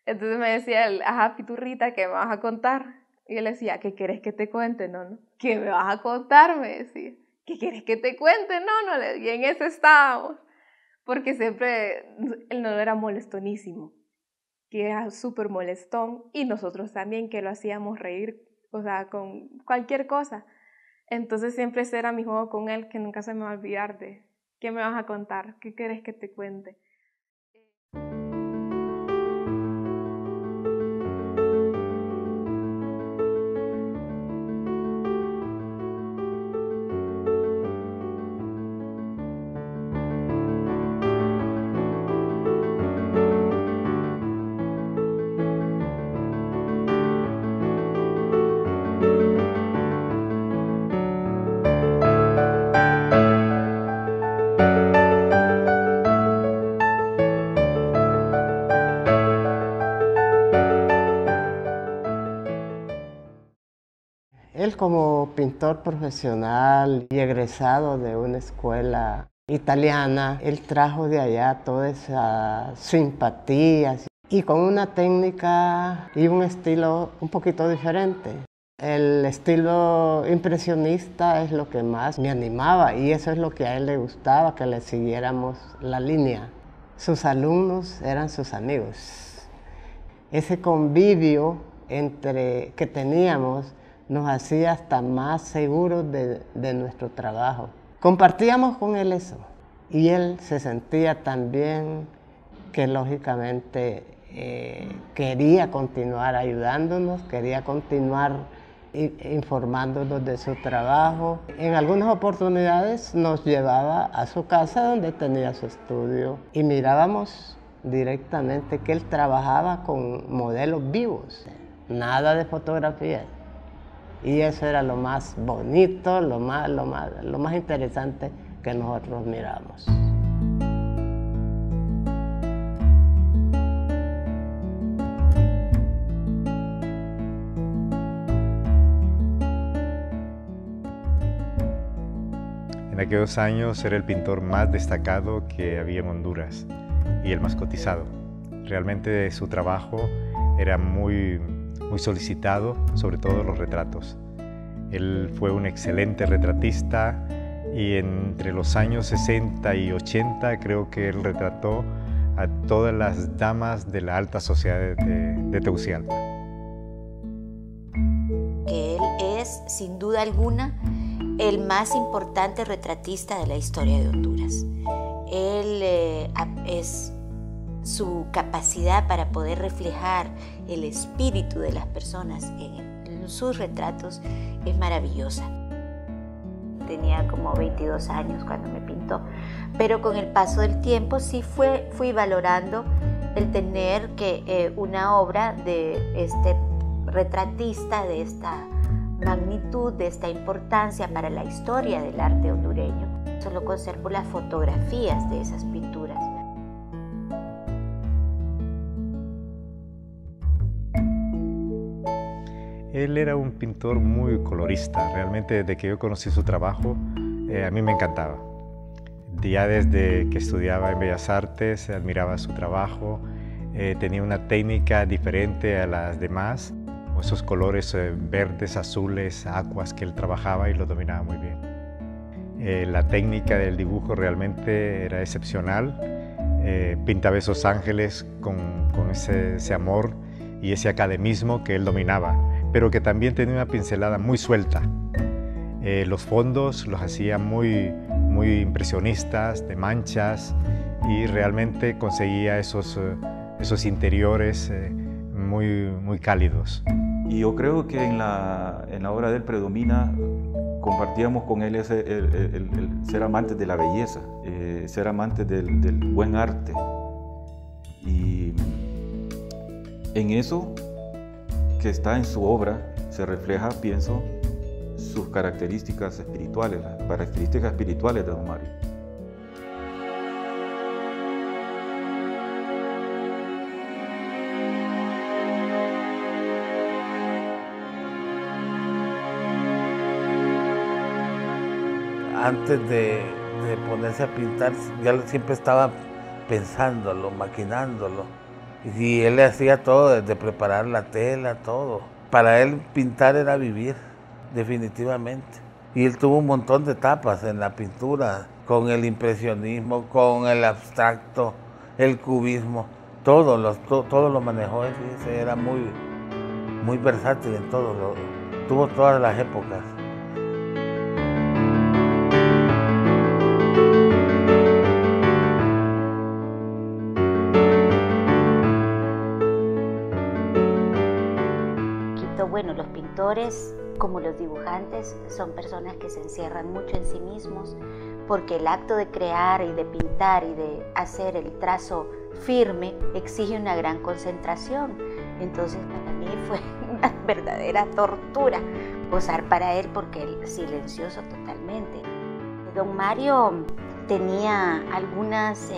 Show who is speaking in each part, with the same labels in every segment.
Speaker 1: Entonces me decía él, ajá, Piturrita, ¿qué me vas a contar? Y él decía, ¿qué quieres que te cuente? No, no. ¿Qué me vas a contar? Me decía. ¿Qué quieres que te cuente? No, no. Y en eso estábamos. Porque siempre, él no era molestonísimo, que era súper molestón. Y nosotros también, que lo hacíamos reír, o sea, con cualquier cosa. Entonces siempre ese era mi juego con él, que nunca se me va a olvidar de, ¿qué me vas a contar? ¿Qué quieres que te cuente?
Speaker 2: Él como pintor profesional y egresado de una escuela italiana, él trajo de allá toda esa simpatía y con una técnica y un estilo un poquito diferente. El estilo impresionista es lo que más me animaba y eso es lo que a él le gustaba, que le siguiéramos la línea. Sus alumnos eran sus amigos. Ese convivio que teníamos nos hacía hasta más seguros de nuestro trabajo. Compartíamos con él eso y él se sentía también que lógicamente quería continuar ayudándonos, quería continuar informándonos de su trabajo. En algunas oportunidades nos llevaba a su casa donde tenía su estudio y mirábamos directamente que él trabajaba con modelos vivos, nada de fotografía. Y eso era lo más bonito, lo más interesante que nosotros miramos.
Speaker 3: En aquellos años era el pintor más destacado que había en Honduras y el más cotizado. Realmente su trabajo era muy solicitado, sobre todo los retratos. Él fue un excelente retratista y entre los años 60 y 80 creo que él retrató a todas las damas de la alta sociedad de Tegucigalpa.
Speaker 4: Que él es, sin duda alguna, el más importante retratista de la historia de Honduras. Él es su capacidad para poder reflejar el espíritu de las personas en sus retratos es maravillosa. Tenía como 22 años cuando me pintó, pero con el paso del tiempo sí fui valorando el tener una obra de este retratista de esta magnitud, de esta importancia para la historia del arte hondureño. Solo conservo las fotografías de esas pinturas.
Speaker 3: Él era un pintor muy colorista, realmente desde que yo conocí su trabajo, a mí me encantaba. Ya desde que estudiaba en Bellas Artes, admiraba su trabajo, tenía una técnica diferente a las demás, esos colores verdes, azules, aguas que él trabajaba y lo dominaba muy bien. La técnica del dibujo realmente era excepcional, pintaba esos ángeles con ese amor y ese academismo que él dominaba, pero que también tenía una pincelada muy suelta. Los fondos los hacía muy impresionistas, de manchas, y realmente conseguía esos interiores muy cálidos.
Speaker 5: Y yo creo que en la obra de él predomina, compartíamos con él el ser amantes de la belleza, ser amantes del buen arte. Y en eso que está en su obra se refleja, pienso, sus características espirituales, las características espirituales de don Mario.
Speaker 6: Antes de ponerse a pintar, ya siempre estaba pensándolo, maquinándolo. Y él le hacía todo, desde preparar la tela, todo. Para él pintar era vivir, definitivamente. Y él tuvo un montón de etapas en la pintura, con el impresionismo, con el abstracto, el cubismo, todo lo manejó él, era muy versátil en todo, tuvo todas las épocas.
Speaker 4: Bueno, los pintores, como los dibujantes, son personas que se encierran mucho en sí mismos, porque el acto de crear y de pintar y de hacer el trazo firme exige una gran concentración. Entonces para mí fue una verdadera tortura posar para él, porque él silencioso totalmente. Don Mario tenía algunas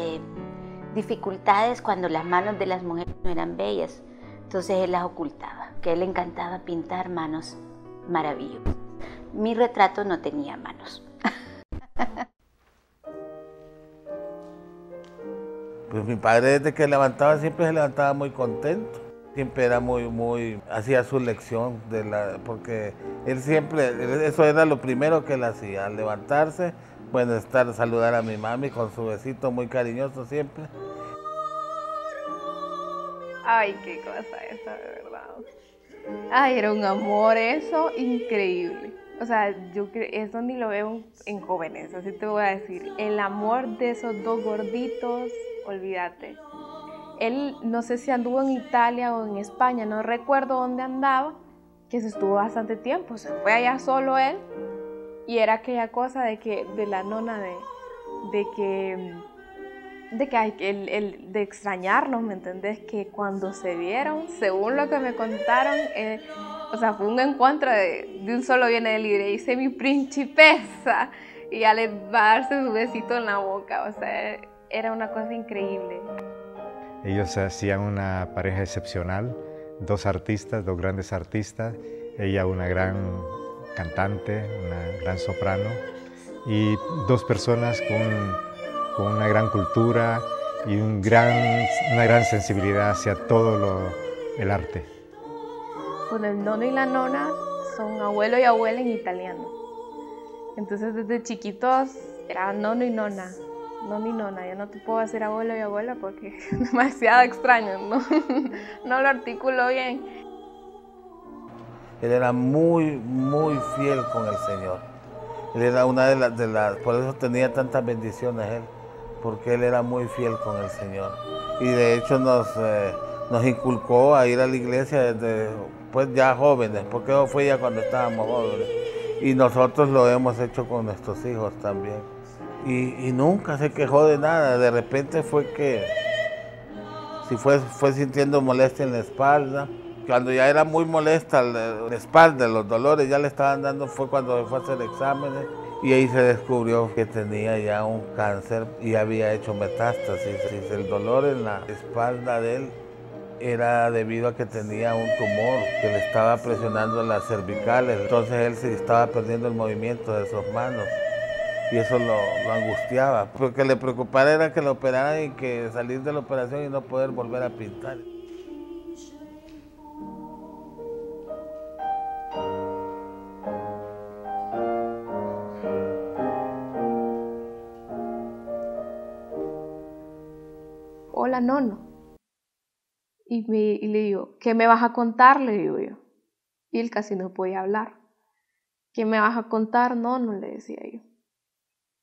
Speaker 4: dificultades cuando las manos de las mujeres no eran bellas, entonces él las ocultaba, que a él le encantaba pintar manos maravillosas. Mi retrato no tenía manos.
Speaker 6: Pues mi padre, desde que levantaba, siempre se levantaba muy contento. Siempre era hacía su lección, porque él siempre, eso era lo primero que él hacía, al levantarse, bueno, saludar a mi mami con su besito muy cariñoso siempre.
Speaker 1: Ay, qué cosa esa, de verdad. Ay, era un amor eso, increíble. O sea, eso ni lo veo en jóvenes, así te voy a decir. El amor de esos dos gorditos, olvídate. Él, no sé si anduvo en Italia o en España, no recuerdo dónde andaba, que se estuvo bastante tiempo, se fue allá solo él, y era aquella cosa de la nona de extrañarnos, ¿me entendés? Que cuando se vieron, según lo que me contaron, o sea, fue un encuentro de un solo viene él y le dice mi principesa, y ya le va a darse su besito en la boca, o sea, era una cosa increíble.
Speaker 3: Ellos hacían una pareja excepcional, dos grandes artistas, ella una gran cantante, una gran soprano, y dos personas con una gran cultura y una gran sensibilidad hacia todo el arte.
Speaker 1: Pues el nono y la nona son abuelo y abuela en italiano. Entonces desde chiquitos era nono y nona. Nono y nona, yo no te puedo decir abuelo y abuela porque es demasiado extraño, no lo articulo bien.
Speaker 6: Él era muy fiel con el Señor. Él era una de las, por eso tenía tantas bendiciones él, porque él era muy fiel con el Señor. Y de hecho nos inculcó a ir a la iglesia desde pues ya jóvenes, porque eso fue ya cuando estábamos jóvenes. Y nosotros lo hemos hecho con nuestros hijos también. Y nunca se quejó de nada. De repente fue que si fue sintiendo molestia en la espalda. Cuando ya era muy molesta la espalda, los dolores ya le estaban dando, fue cuando fue a hacer exámenes y ahí se descubrió que tenía ya un cáncer y había hecho metástasis. El dolor en la espalda de él era debido a que tenía un tumor que le estaba presionando las cervicales, entonces él se estaba perdiendo el movimiento de sus manos y eso lo angustiaba, porque le preocupara era que lo operaran y que salir de la operación y no poder volver a pintar.
Speaker 1: Hola, nono. Y le digo, ¿qué me vas a contar? Le digo yo. Y él casi no podía hablar. ¿Qué me vas a contar? No, le decía yo.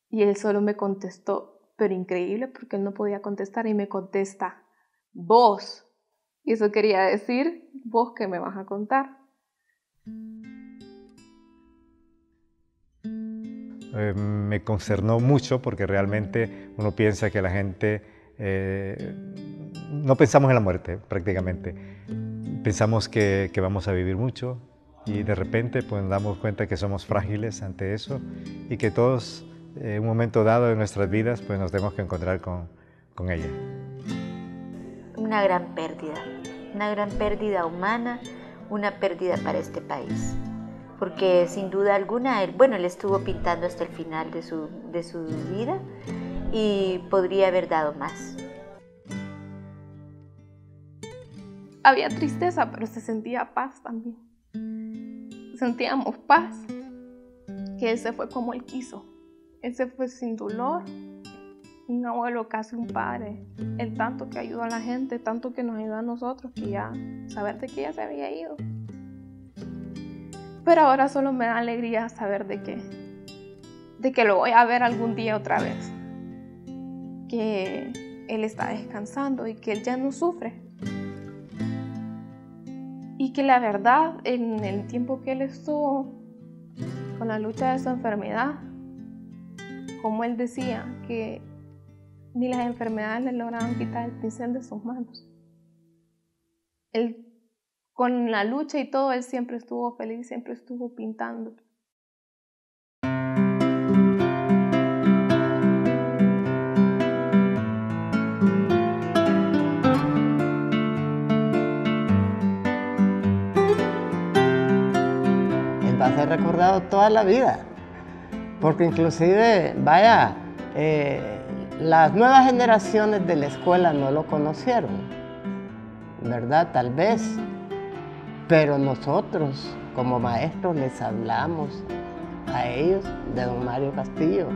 Speaker 1: Y él solo me contestó, pero increíble porque él no podía contestar y me contesta, vos. Y eso quería decir, vos qué me vas a contar.
Speaker 3: Me concernó mucho porque realmente uno piensa que la gente, no pensamos en la muerte prácticamente, pensamos que vamos a vivir mucho y de repente pues nos damos cuenta que somos frágiles ante eso y que todos en un momento dado de nuestras vidas pues nos tenemos que encontrar con ella.
Speaker 4: Una gran pérdida humana, una pérdida para este país. Porque sin duda alguna, él estuvo pintando hasta el final de su vida y podría haber dado más.
Speaker 1: había tristeza, pero se sentía paz también. Sentíamos paz, que Él se fue como Él quiso. Él se fue sin dolor, un abuelo, casi un padre. Él tanto que ayudó a la gente, tanto que nos ayudó a nosotros, que ya, saber de que ya se había ido. Pero ahora solo me da alegría saber de que lo voy a ver algún día otra vez. Que Él está descansando y que Él ya no sufre. Y que la verdad, en el tiempo que Él estuvo con la lucha de su enfermedad, como Él decía, que ni las enfermedades le lograban quitar el pincel de sus manos. Él, con la lucha y todo, Él siempre estuvo feliz, siempre estuvo pintando.
Speaker 2: Él va a ser recordado toda la vida, porque inclusive, vaya, las nuevas generaciones de la escuela no lo conocieron, ¿verdad? Tal vez, pero nosotros como maestros les hablamos a ellos de don Mario Castillo.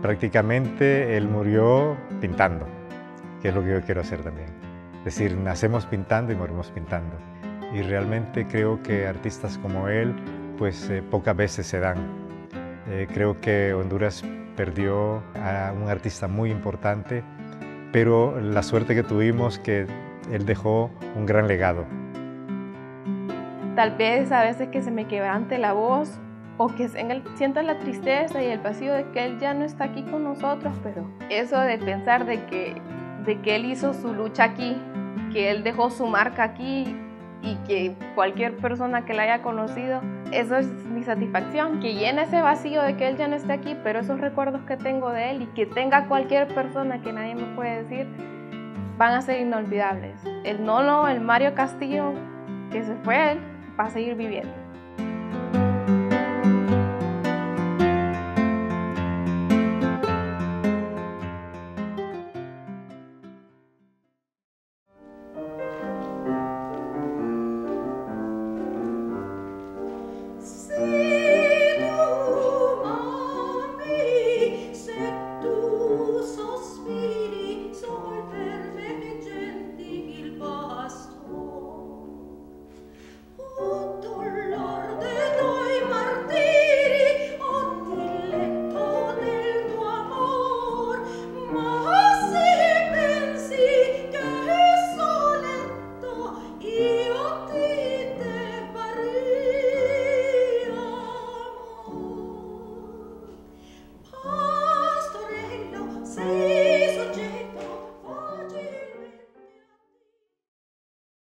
Speaker 3: Prácticamente él murió pintando, que es lo que yo quiero hacer también. Es decir, nacemos pintando y morimos pintando. Y realmente creo que artistas como él, pues pocas veces se dan. Creo que Honduras perdió a un artista muy importante, pero la suerte que tuvimos que él dejó un gran legado.
Speaker 1: Tal vez a veces que se me quebrante la voz o que sienta la tristeza y el vacío de que Él ya no está aquí con nosotros, pero eso de pensar de que Él hizo su lucha aquí, que Él dejó su marca aquí y que cualquier persona que la haya conocido, eso es mi satisfacción, que llene ese vacío de que Él ya no esté aquí, pero esos recuerdos que tengo de Él y que tenga cualquier persona que nadie me puede decir, van a ser inolvidables. El Nolo, el Mario Castillo, que se fue Él, va a seguir viviendo.